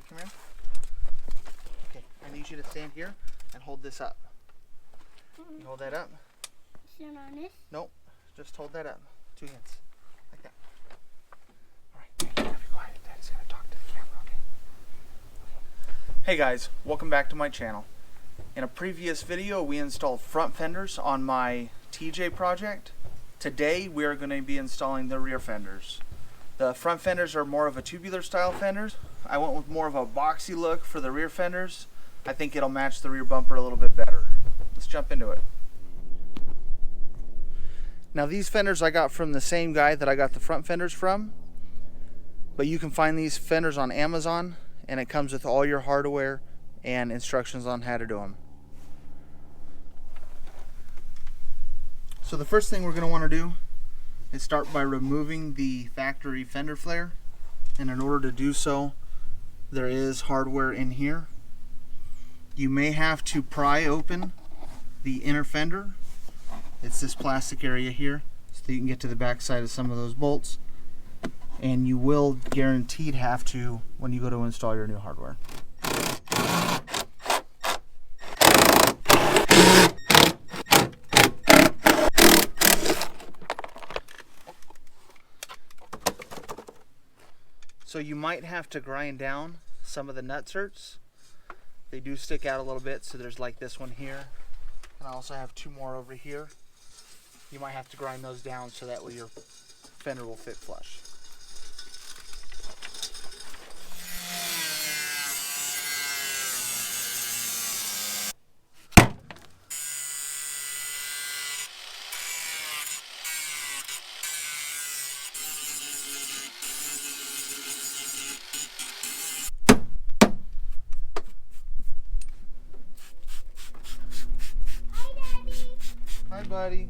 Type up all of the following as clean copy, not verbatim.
Okay, come here. Okay, I need you to stand here and hold this up. You hold that up. Stand on this? Nope, just hold that up. 2 hands, like that. All right, you gotta be quiet. Daddy's gonna talk to the camera, okay? Hey guys, welcome back to my channel. In a previous video, we installed front fenders on my TJ project. Today, we are going to be installing the rear fenders. The front fenders are more of a tubular style fenders. I went with more of a boxy look for the rear fenders. I think it'll match the rear bumper a little bit better. Let's jump into it. Now these fenders I got from the same guy that I got the front fenders from, but you can find these fenders on Amazon, and it comes with all your hardware and instructions on how to do them. So the first thing we're going to want to do is start by removing the factory fender flare, and in order to do so, there is hardware in here. You may have to pry open the inner fender. It's this plastic area here, so that you can get to the back side of some of those bolts, and you will guaranteed have to when you go to install your new hardware. So you might have to grind down some of the nutserts. They do stick out a little bit, so there's like this one here. And I also have 2 more over here. You might have to grind those down so that way your fender will fit flush. Hi, buddy.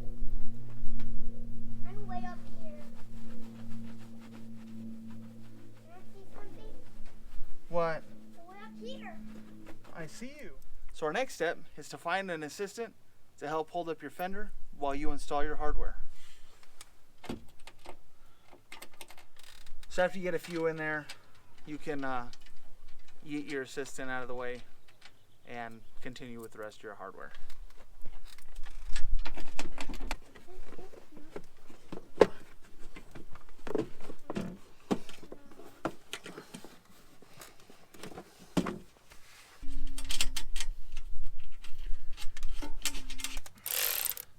I'm way up here. Can I see something? What? I'm way up here. I see you. So our next step is to find an assistant to help hold up your fender while you install your hardware. So after you get a few in there, you can yeet your assistant out of the way and continue with the rest of your hardware.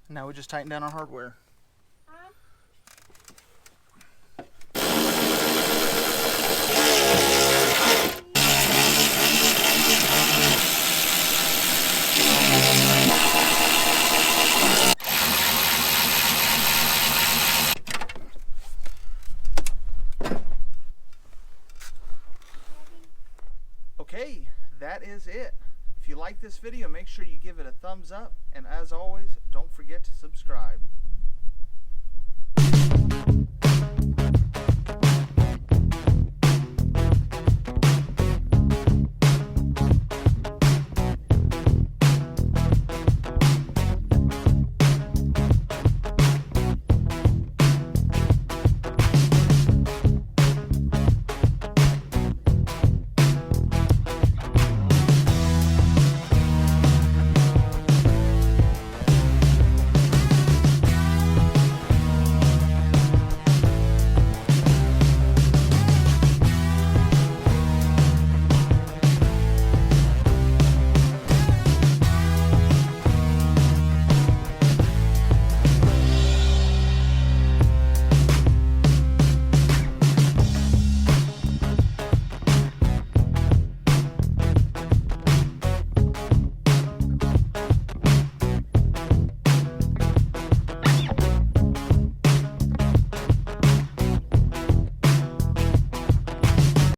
Now we just tighten down our hardware. Okay, that is it. If you like this video, make sure you give it a thumbs up, and as always, don't forget to subscribe.